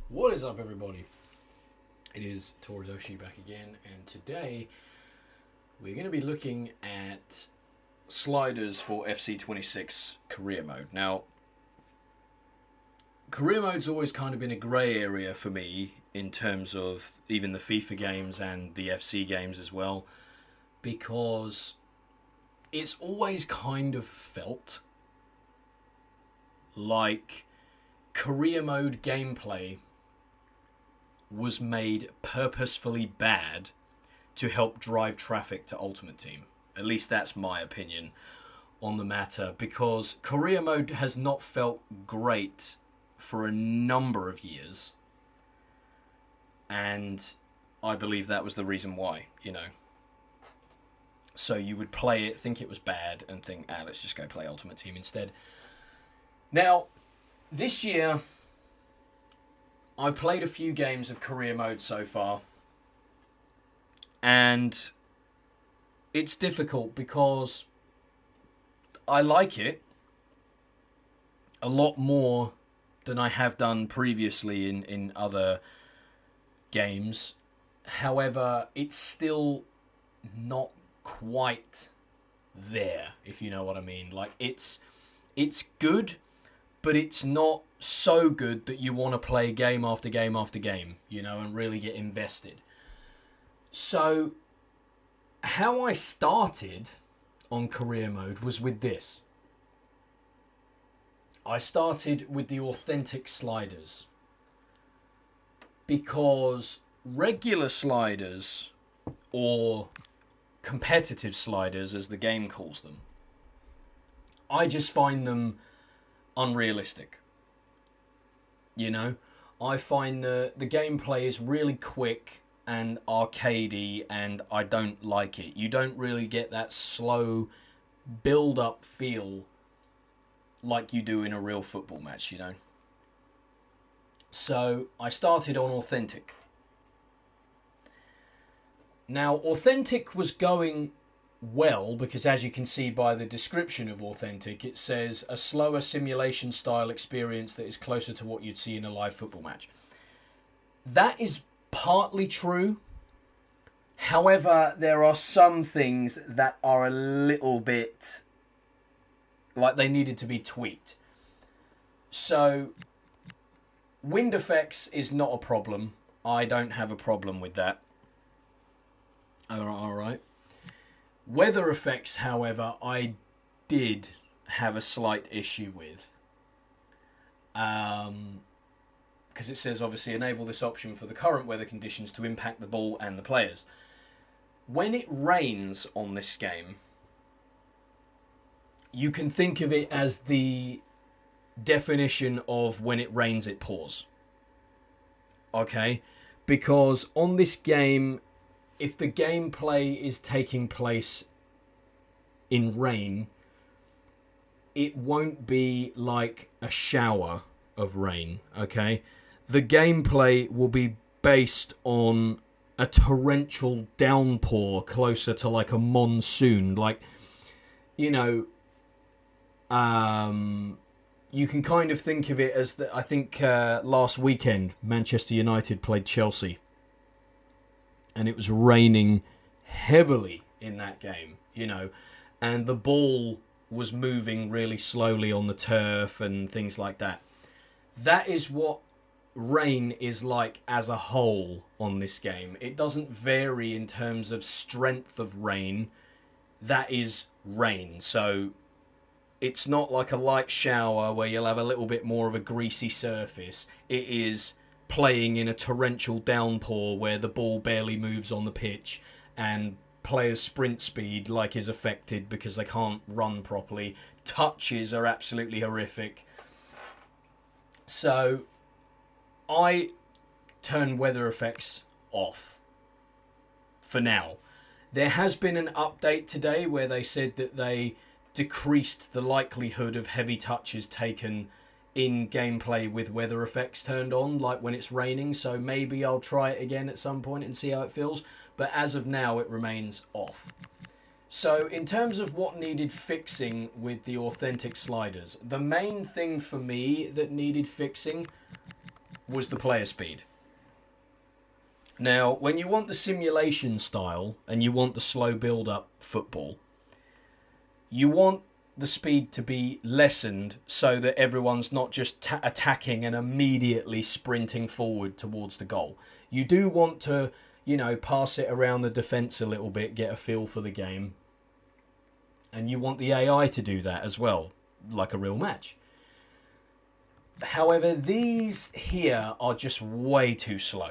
What is up, everybody? It is Toridoshi back again, and today we're going to be looking at sliders for FC26 career mode. Now, career mode's always kind of been a grey area for me in terms of even the FIFA games and the FC games as well, because it's always kind of felt like career mode gameplay was made purposefully bad to help drive traffic to Ultimate Team. At least that's my opinion on the matter, because career mode has not felt great for a number of years, and I believe that was the reason why. So you would play it, think it was bad, and think, let's just go play Ultimate Team instead. Now, this year, I've played a few games of career mode so far, and it's difficult because I like it a lot more than I have done previously in other games. However, it's still not quite there, if you know what I mean. Like, it's good, but it's not so good that you want to play game after game after game, and really get invested. So, how I started on career mode was with this. I started with the authentic sliders, because regular sliders, or competitive sliders as the game calls them, I just find them unrealistic. I find the gameplay is really quick and arcadey, and I don't like it. You don't really get that slow build up feel like you do in a real football match. So I started on authentic. Now, authentic was going well, because as you can see by the description of authentic, it says a slower simulation style experience that is closer to what you'd see in a live football match. That is partly true. However, there are some things that are a little bit like they needed to be tweaked. So, wind effects is not a problem. I don't have a problem with that. Alright. Weather effects, however, I did have a slight issue with. Because it says, obviously, enable this option for the current weather conditions to impact the ball and the players. When it rains on this game, you can think of it as the definition of when it rains, it pours. Okay? Because on this game, if the gameplay is taking place in rain, it won't be like a shower of rain, okay? The gameplay will be based on a torrential downpour closer to like a monsoon. Like, you can kind of think of it as that. I think last weekend Manchester United played Chelsea, and it was raining heavily in that game, and the ball was moving really slowly on the turf and things like that. That is what rain is like as a whole on this game. It doesn't vary in terms of strength of rain. That is rain. So it's not like a light shower where you'll have a little bit more of a greasy surface. It is playing in a torrential downpour where the ball barely moves on the pitch, and players' sprint speed is affected because they can't run properly. Touches are absolutely horrific. So I turn weather effects off for now. There has been an update today where they said that they decreased the likelihood of heavy touches taken in gameplay with weather effects turned on, like when it's raining. So maybe I'll try it again at some point and see how it feels. But as of now, it remains off. So in terms of what needed fixing with the authentic sliders, the main thing for me that needed fixing was the player speed. Now, when you want the simulation style and you want the slow build-up football, you want the speed to be lessened so that everyone's not just attacking and immediately sprinting forward towards the goal. You do want to, pass it around the defence a little bit, get a feel for the game. And you want the AI to do that as well, like a real match. However, these here are just way too slow.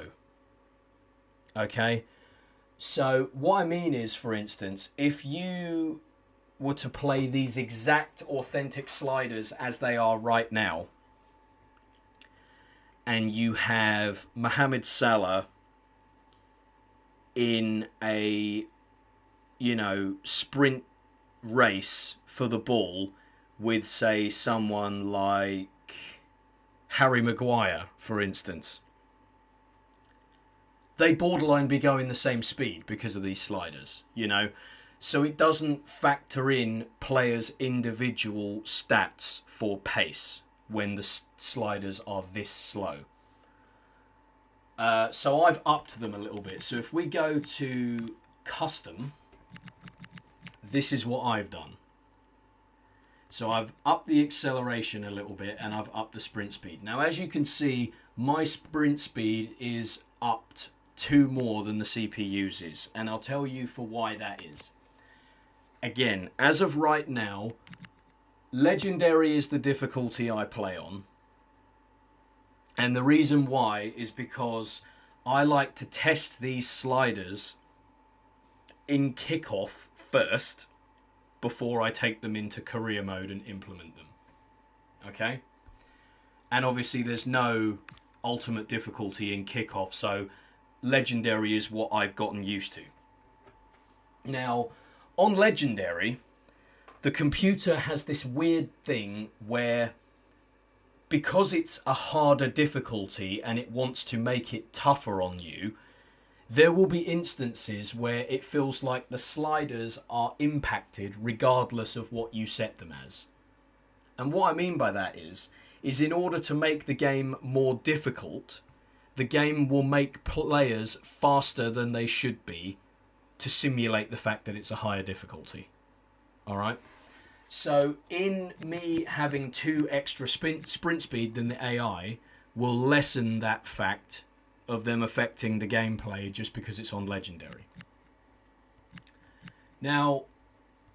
Okay? So what I mean is, for instance, if you were to play these exact authentic sliders as they are right now, and you have Mohamed Salah in a, sprint race for the ball with, say, someone like Harry Maguire, for instance, they borderline be going the same speed because of these sliders, So it doesn't factor in players' individual stats for pace when the sliders are this slow. So I've upped them a little bit. So if we go to custom, this is what I've done. So I've upped the acceleration a little bit and I've upped the sprint speed. Now, as you can see, my sprint speed is upped 2 more than the CPU's is. And I'll tell you for why that is. Again, as of right now, Legendary is the difficulty I play on. And the reason why is because I like to test these sliders in kickoff first before I take them into career mode and implement them. Okay? And obviously there's no ultimate difficulty in kickoff, so Legendary is what I've gotten used to. Now, on Legendary, the computer has this weird thing where, because it's a harder difficulty and it wants to make it tougher on you, there will be instances where it feels like the sliders are impacted regardless of what you set them as. And what I mean by that is in order to make the game more difficult, the game will make players faster than they should be to simulate the fact that it's a higher difficulty. Alright? So in me having 2 extra sprint speed than the AI will lessen that fact of them affecting the gameplay just because it's on Legendary. Now,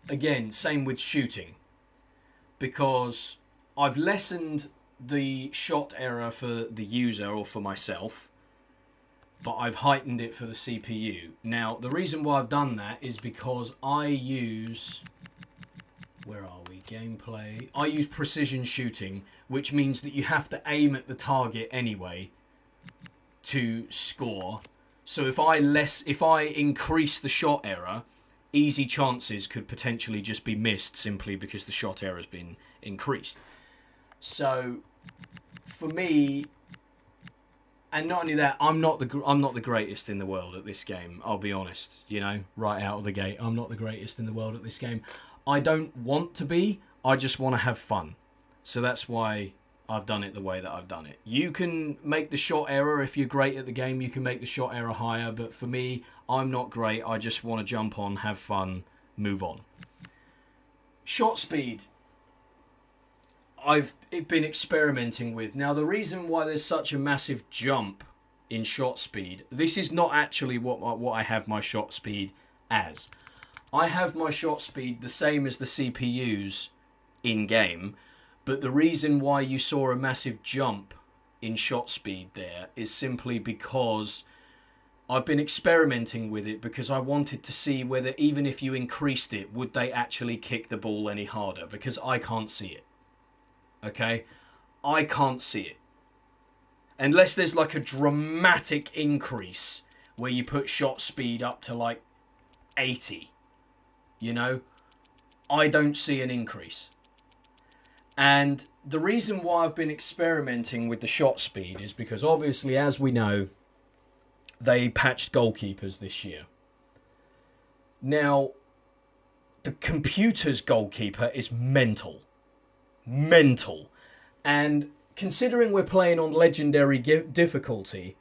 again, same with shooting, because I've lessened the shot error for the user or for myself, but I've heightened it for the CPU. Now, the reason why I've done that is because I use... Where are we? Gameplay. I use precision shooting, which means that you have to aim at the target anyway to score. So if I increase the shot error, easy chances could potentially just be missed simply because the shot error has been increased. So for me, and not only that, I'm not the greatest in the world at this game. I'll be honest, right out of the gate, I'm not the greatest in the world at this game. I don't want to be. I just want to have fun. So that's why I've done it the way that I've done it. You can make the shot error, if you're great at the game, you can make the shot error higher. But for me, I'm not great. I just want to jump on, have fun, move on. Shot speed, I've been experimenting with. Now, the reason why there's such a massive jump in shot speed, this is not actually what I have my shot speed as. I have my shot speed the same as the CPU's in-game, but the reason why you saw a massive jump in shot speed there is simply because I've been experimenting with it, because I wanted to see whether even if you increased it, would they actually kick the ball any harder, because I can't see it. Okay? I can't see it. Unless there's like a dramatic increase where you put shot speed up to like 80. I don't see an increase. And the reason why I've been experimenting with the shot speed is because obviously, as we know, they patched goalkeepers this year. Now, the computer's goalkeeper is mental. And considering we're playing on legendary difficulty,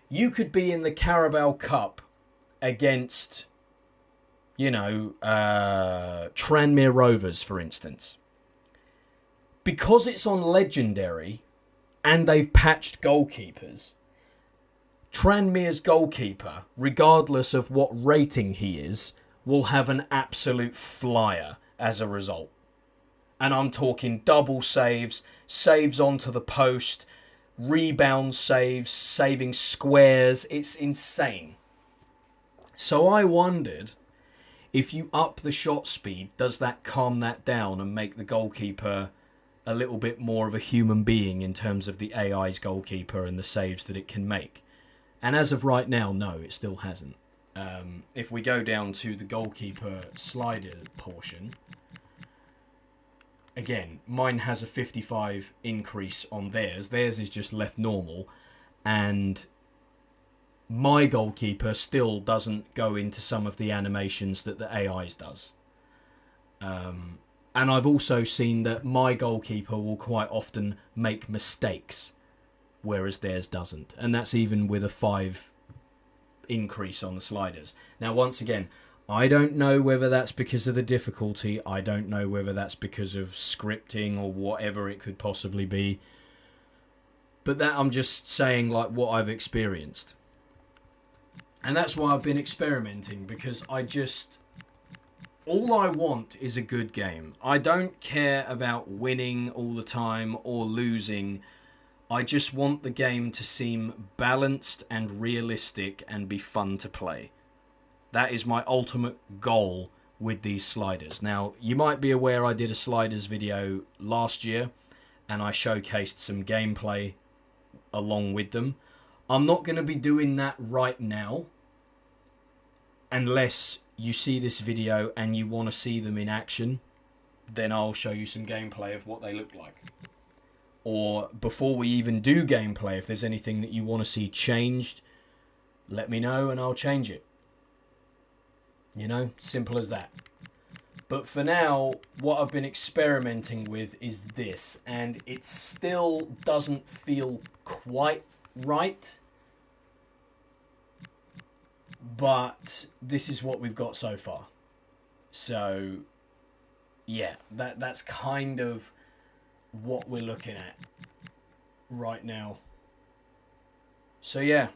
you could be in the Carabao Cup against, you know, Tranmere Rovers, for instance. Because it's on legendary and they've patched goalkeepers, Tranmere's goalkeeper, regardless of what rating he is, will have an absolute flyer as a result. And I'm talking double saves, saves onto the post, rebound saves, saving squares. It's insane. So I wondered, if you up the shot speed, does that calm that down and make the goalkeeper a little bit more of a human being in terms of the AI's goalkeeper and the saves that it can make? And as of right now, no, it still hasn't. If we go down to the goalkeeper slider portion, again, mine has a 55 increase on theirs. Theirs is just left normal. And my goalkeeper still doesn't go into some of the animations that the AI's does. And I've also seen that my goalkeeper will quite often make mistakes, whereas theirs doesn't. And that's even with a 5 increase on the sliders. Now, once again, I don't know whether that's because of the difficulty. I don't know whether that's because of scripting or whatever it could possibly be. But that, I'm just saying like what I've experienced. And that's why I've been experimenting, because all I want is a good game. I don't care about winning all the time or losing. I just want the game to seem balanced and realistic and be fun to play. That is my ultimate goal with these sliders. Now, you might be aware I did a sliders video last year and I showcased some gameplay along with them. I'm not going to be doing that right now unless you see this video and you want to see them in action. Then I'll show you some gameplay of what they look like. Or before we even do gameplay, if there's anything that you want to see changed, let me know and I'll change it. You know, simple as that. But for now, what I've been experimenting with is this, and it still doesn't feel quite right. But this is what we've got so far. So, yeah, that's kind of what we're looking at right now. So yeah,